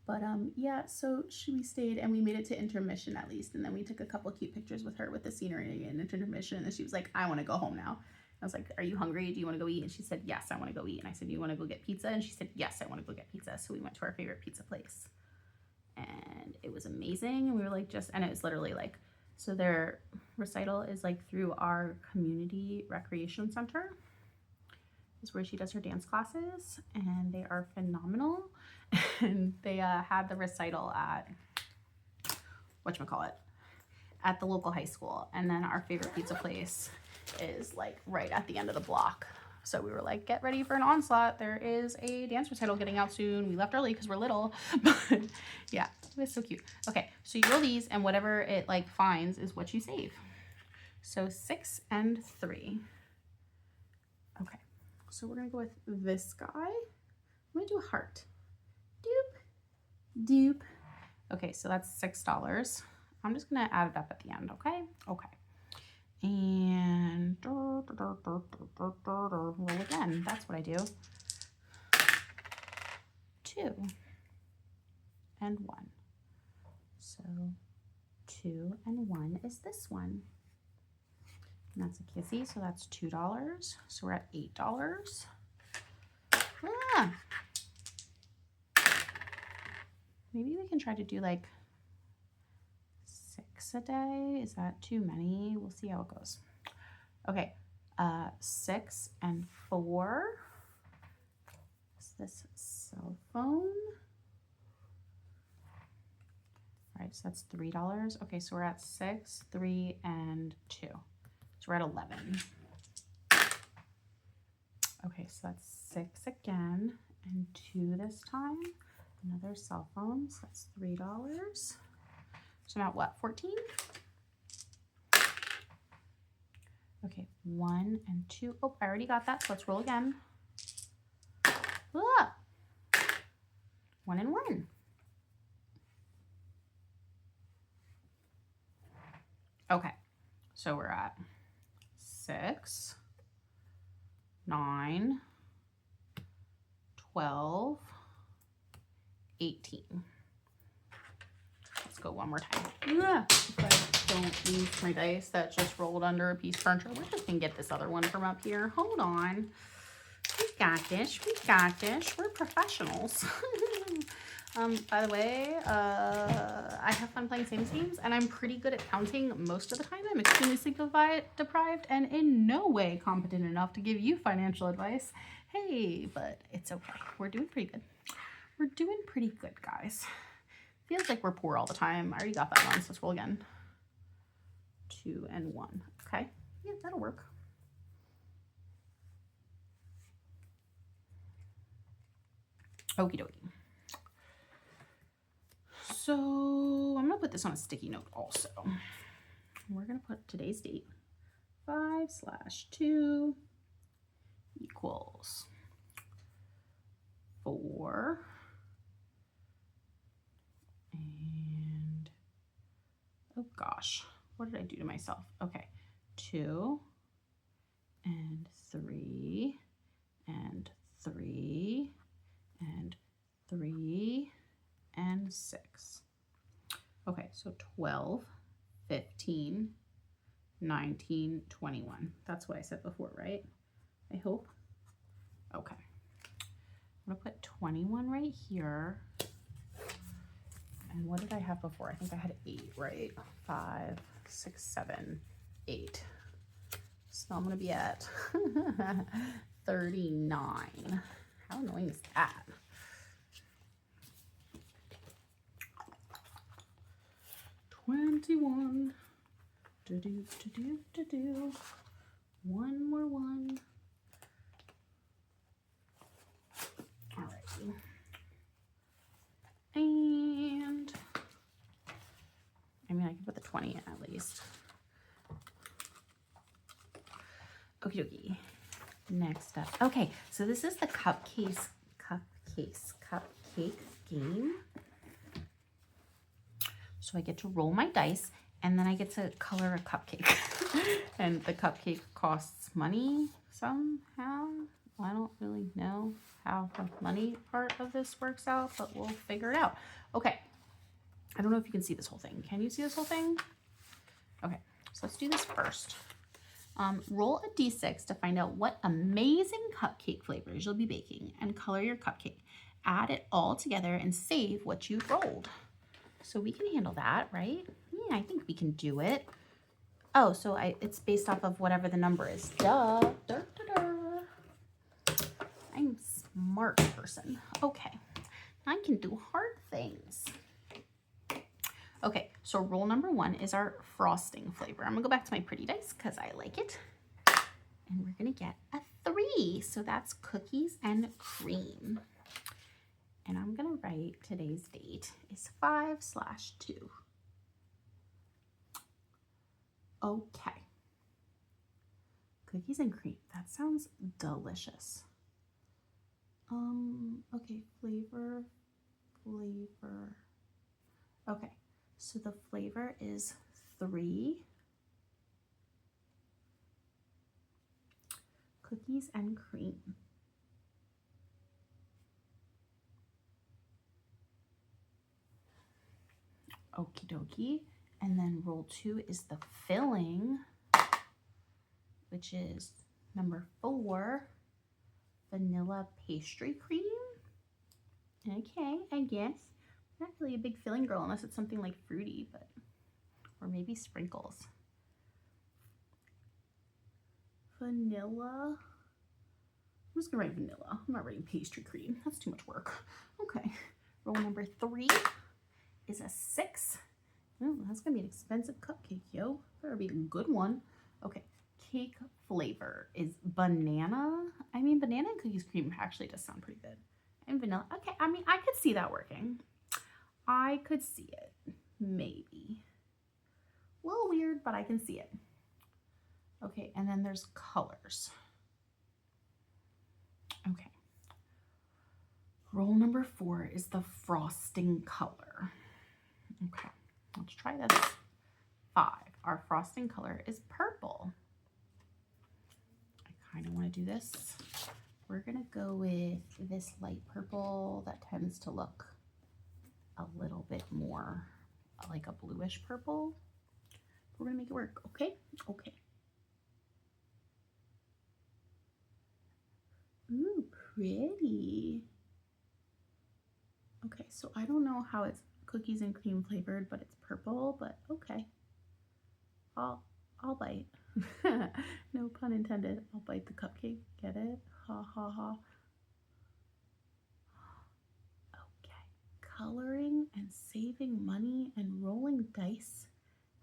But yeah, so we stayed and we made it to intermission at least. And then we took a couple cute pictures with her with the scenery and intermission. And then she was like, I want to go home now. I was like, are you hungry? Do you want to go eat? And she said, yes, I want to go eat. And I said, you want to go get pizza? And she said, yes, I want to go get pizza. So we went to our favorite pizza place. And it was amazing. And we were like and it was literally like, so their recital is like through our community recreation center is where she does her dance classes, and they are phenomenal. And they had the recital at, whatchamacallit, at the local high school. And then our favorite pizza place is like right at the end of the block. So we were like, get ready for an onslaught. There is a dance recital getting out soon. We left early because we're little, but yeah, it was so cute. Okay, so you roll these and whatever it like finds is what you save. So 6 and 3. Okay, so we're gonna go with this guy. I'm gonna do a heart. Doop, doop. Okay, so that's $6. I'm just gonna add it up at the end, okay? Okay. And roll again. That's what I do. 2 and 1. So 2 and 1 is this one. And that's a kissy, so that's $2. So we're at $8. Ah. Maybe we can try to do like 6 a day. Is that too many? We'll see how it goes. Okay, 6 and 4 is this cell phone. All right, so that's $3. Okay, so we're at 6, 3, and 2. So we're at 11. Okay, so that's 6 again and 2 this time. Another cell phone, so that's $3. So I'm at what, 14? Okay, 1 and 2. Oh, I already got that, so let's roll again. Ah! 1 and 1. Okay, so we're at 6, 9, 12, 18. Let's go one more time. Yeah. If I don't lose my dice that just rolled under a piece of furniture, we're just gonna get this other one from up here. Hold on. got this. We got this. We're professionals. By the way, I have fun playing Sims games, and I'm pretty good at counting most of the time. I'm extremely sleep deprived and in no way competent enough to give you financial advice. Hey, but it's okay. We're doing pretty good. We're doing pretty good, guys. Feels like we're poor all the time. I already got that once. Let's roll again. 2 and 1. Okay. Yeah, that'll work. Okie dokie. So I'm going to put this on a sticky note also. We're going to put today's date. 5/2 equals 4 and, oh gosh, what did I do to myself? Okay, 2 and 3 and 3 and 3 and 6. Okay, so 12, 15, 19, 21. That's what I said before, right? I hope. Okay. I'm gonna put 21 right here. And what did I have before? I think I had 8, right? 5, 6, 7, 8. So I'm gonna be at 39. How annoying is that? $21. One more one. All right. And I mean, I can put the 20 in at least. Okie dokie. Next up. Okay, so this is the cupcake game. So I get to roll my dice, and then I get to color a cupcake. And the cupcake costs money somehow. I don't really know how the money part of this works out, but we'll figure it out. Okay. I don't know if you can see this whole thing. Can you see this whole thing? Okay, so let's do this first. Roll a d6 to find out what amazing cupcake flavors you'll be baking and color your cupcake. Add it all together and save what you've rolled. So we can handle that, right? Yeah, I think we can do it. Oh, so it's based off of whatever the number is. Duh. Duh, duh, duh. I'm a smart person. Okay, I can do hard things. Okay, so roll number 1 is our frosting flavor. I'm gonna go back to my pretty dice because I like it. And we're gonna get a 3. So that's cookies and cream. And I'm gonna write today's date is 5/2. Okay. Cookies and cream. That sounds delicious. Okay, flavor. Okay, so the flavor is 3 cookies and cream. Okie dokie. And then roll 2 is the filling, which is number 4, vanilla pastry cream. Okay, I guess. I'm not really a big filling girl unless it's something like fruity, but, or maybe sprinkles. Vanilla. I'm just gonna write vanilla. I'm not writing pastry cream. That's too much work. Okay, roll number 3 is a 6. Oh, that's gonna be an expensive cupcake, yo. Better be a good one. Okay, cake flavor is banana. I mean, banana and cookies cream actually does sound pretty good. And vanilla. Okay, I mean, I could see that working. I could see it, maybe. A little weird, but I can see it. Okay, and then there's colors. Okay. Roll number 4 is the frosting color. Okay, let's try this. 5. Our frosting color is purple. I kind of want to do this. We're going to go with this light purple that tends to look a little bit more like a bluish purple. We're going to make it work, okay? Okay. Ooh, pretty. Okay, so I don't know how it's cookies and cream flavored, but it's purple, but okay. I'll bite. No pun intended. I'll bite the cupcake. Get it? Ha ha ha. Okay. Coloring and saving money and rolling dice.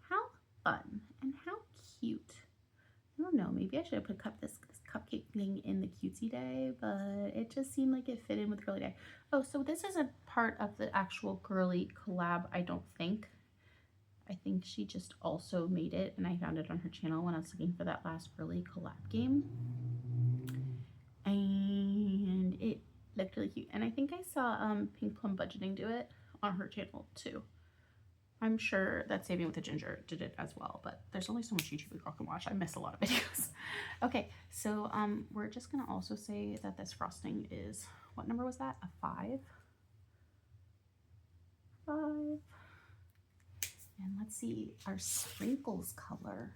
How fun and how cute. I don't know, maybe I should have put this cupcake thing in the cutesy day, but it just seemed like it fit in with Girly Day. Oh, so this isn't part of the actual Girly collab, I don't think. I think she just also made it, and I found it on her channel when I was looking for that last Girly collab game. And it looked really cute. And I think I saw Pink Plum Budgeting do it on her channel too. I'm sure that Saving with the Ginger did it as well, but there's only so much YouTube a girl can watch. I miss a lot of videos. Okay, so we're just gonna also say that this frosting is, what number was that? A 5? 5. And let's see our sprinkles color.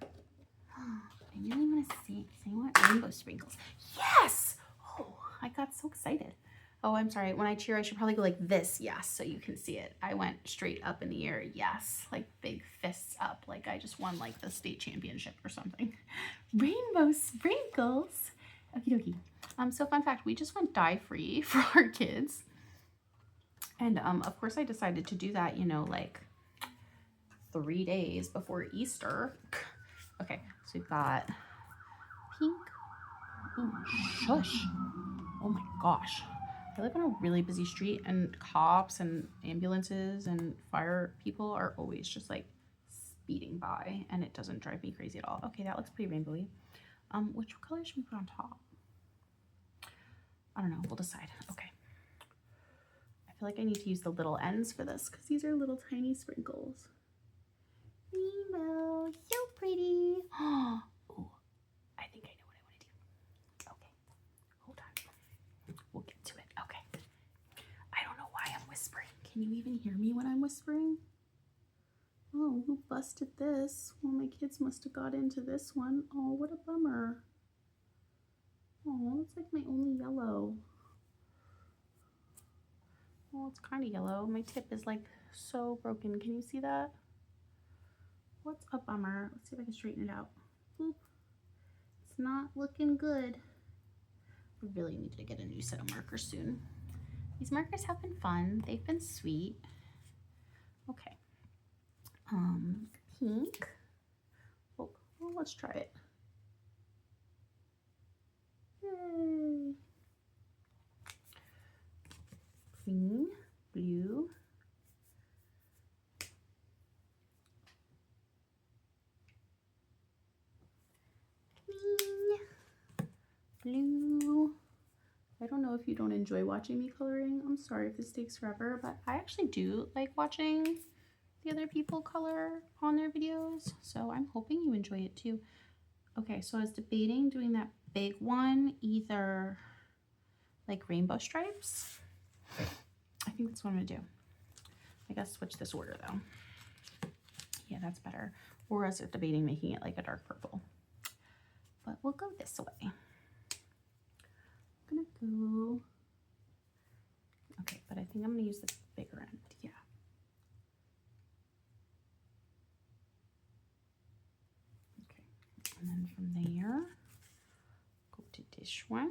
I really want to see I want rainbow sprinkles. Yes! Oh, I got so excited. Oh, I'm sorry. When I cheer, I should probably go like this. Yes, so you can see it. I went straight up in the air. Yes, like big fists up. Like I just won like the state championship or something. Rainbow sprinkles. Okie dokie. So fun fact, we just went dye-free for our kids. And of course I decided to do that, you know, like 3 days before Easter. Okay, so we've got pink. Ooh, shush. Oh my gosh. I live on a really busy street, and cops and ambulances and fire people are always just like speeding by, and it doesn't drive me crazy at all. Okay, that looks pretty rainbowy. Which color should we put on top? I don't know, we'll decide. Okay. I feel like I need to use the little ends for this because these are little tiny sprinkles. Rainbow, so pretty. Oh, I think I know what I want to do. Okay, hold on. We'll get to it. Okay. I don't know why I'm whispering. Can you even hear me when I'm whispering? Oh, who busted this? Well, my kids must have got into this one. Oh, what a bummer. Oh, it's like my only yellow. Well, it's kind of yellow. My tip is like so broken. Can you see that? What's a bummer? Let's see if I can straighten it out. Boop. It's not looking good. We really need to get a new set of markers soon. These markers have been fun. They've been sweet. Okay. Pink. Oh, well, let's try it. Yay. Green, blue. Blue. I don't know if you don't enjoy watching me coloring. I'm sorry if this takes forever, but I actually do like watching the other people color on their videos, so I'm hoping you enjoy it too. Okay, so I was debating doing that big one, either like rainbow stripes. I think that's what I'm gonna do. I gotta switch this order though. Yeah, that's better. Or I was debating making it like a dark purple, but we'll go this way. I'm gonna go, okay, but I think I'm gonna use the bigger end, yeah. Okay, and then from there, go to dish one.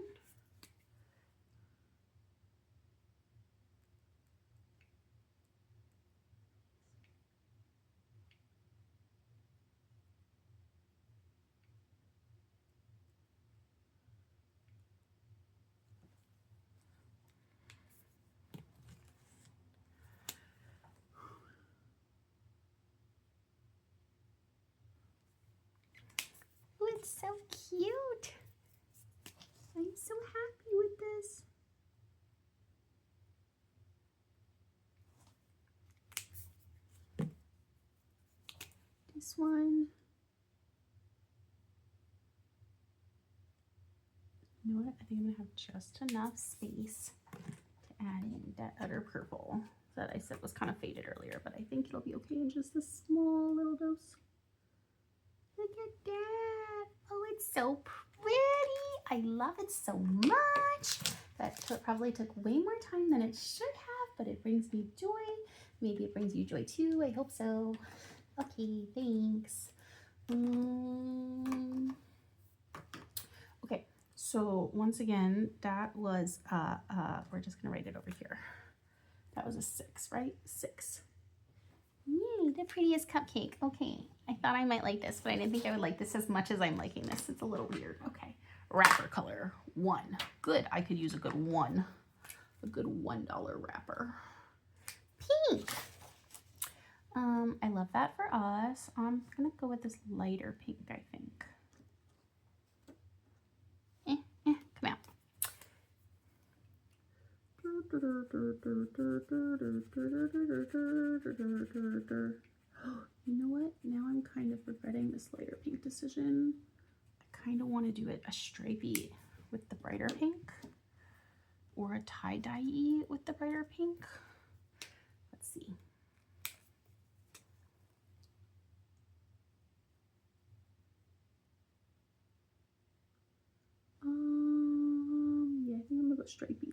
Oh, it's so cute. I'm so happy with this. This one. You know what? I think I'm gonna have just enough space to add in that other purple that I said was kind of faded earlier, but I think it'll be okay in just a small little dose. Look at that. Oh, it's so pretty. I love it so much. that probably took way more time than it should have, but it brings me joy. Maybe it brings you joy too. I hope so. Okay, thanks. Okay, so once again, that was, we're just gonna write it over here. That was a 6, right? 6. Yay, the prettiest cupcake. Okay, I thought I might like this, but I didn't think I would like this as much as I'm liking this. It's a little weird. Okay, wrapper color, 1. Good, I could use a good 1. A good $1 wrapper. Pink. I love that for us. I'm gonna go with this lighter pink, I think. Come out. You know what? Now I'm kind of regretting this lighter pink decision. I kind of want to do it a stripey with the brighter pink, or a tie-dye with the brighter pink. Let's see. Yeah, I think I'm gonna go stripey.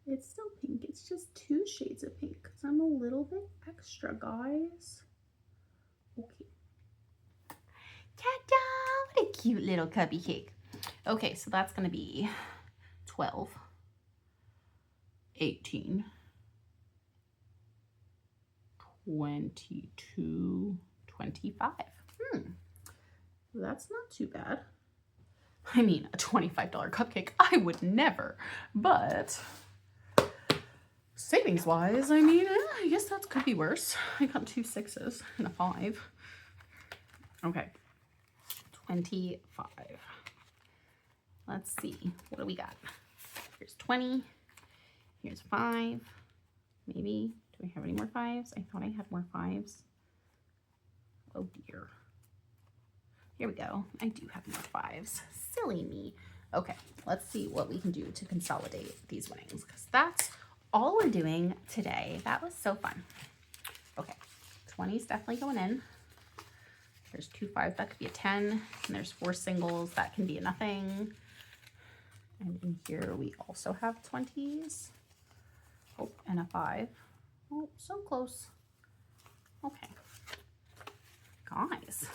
It's still pink. It's just 2 shades of pink because I'm a little bit extra, guys. Okay. Ta-da! What a cute little cubby cake. Okay, so that's gonna be 12, 18, 22, 25. That's not too bad. I mean, a $25 cupcake, I would never, but savings wise, I mean, I guess that could be worse. I got 2 6s and a 5. Okay, 25. Let's see, what do we got? Here's 20, here's 5, maybe. Do we have any more 5s? I thought I had more 5s. Oh dear. Here we go. I do have more 5s. Silly me. Okay, let's see what we can do to consolidate these winnings, because that's all we're doing today. That was so fun. Okay, 20 is definitely going in. There's 2 5s, that could be a 10. And there's 4 singles, that can be a nothing. And in here we also have 20s. Oh, and a 5. Oh, so close. Okay. Guys,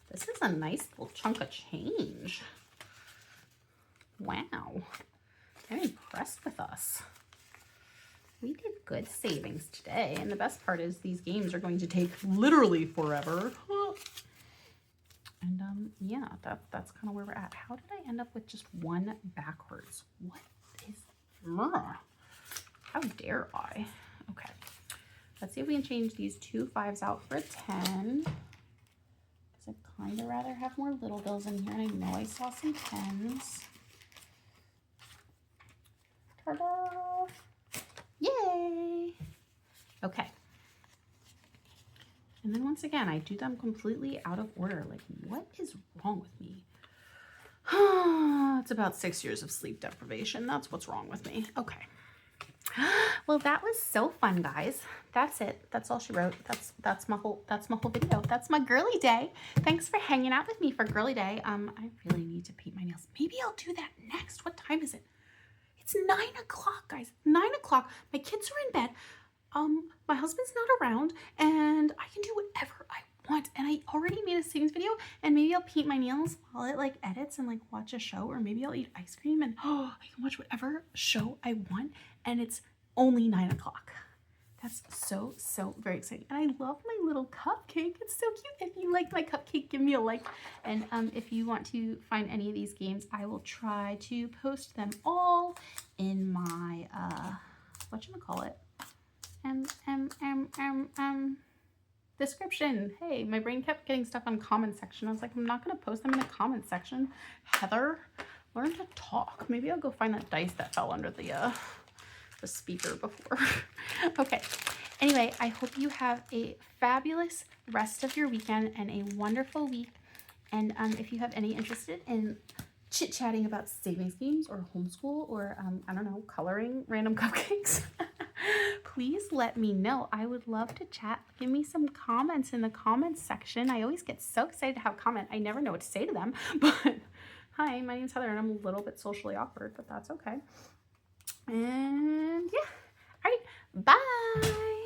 this is a nice little chunk of change. Wow. I'm impressed with us. We did good savings today. And the best part is these games are going to take literally forever. And yeah, that's kind of where we're at. How did I end up with just 1 backwards? What is... How dare I? Okay. Let's see if we can change these 2 5s out for a 10. I'd kind of rather have more little bills in here, and I know I saw some 10s. Ta-da! Yay! Okay. And then once again, I do them completely out of order. Like, what is wrong with me? It's about 6 years of sleep deprivation. That's what's wrong with me. Okay. Well, that was so fun, guys. That's it. That's all she wrote. That's my whole video. That's my girly day. Thanks for hanging out with me for girly day. I really need to paint my nails. Maybe I'll do that next. What time is it? It's 9 o'clock, guys. 9 o'clock. My kids are in bed. My husband's not around, and I can do whatever I want. And I already made a savings video, and maybe I'll paint my nails while it like edits and like watch a show, or maybe I'll eat ice cream and I can watch whatever show I want. And it's only 9 o'clock. That's so very exciting. And I love my little cupcake. It's so cute. If you like my cupcake, give me a like. And if you want to find any of these games, I will try to post them all in my whatchamacallit? Description. Hey, my brain kept getting stuff on comment section. I was like, I'm not gonna post them in the comment section. Heather, learn to talk. Maybe I'll go find that dice that fell under the speaker before. Okay. Anyway, I hope you have a fabulous rest of your weekend and a wonderful week. And if you have any interest in chit-chatting about savings games or homeschool or, I don't know, coloring random cupcakes, please let me know. I would love to chat. Give me some comments in the comments section. I always get so excited to have a comment. I never know what to say to them, but Hi, my name's Heather, and I'm a little bit socially awkward, but that's okay. And yeah. All right. Bye.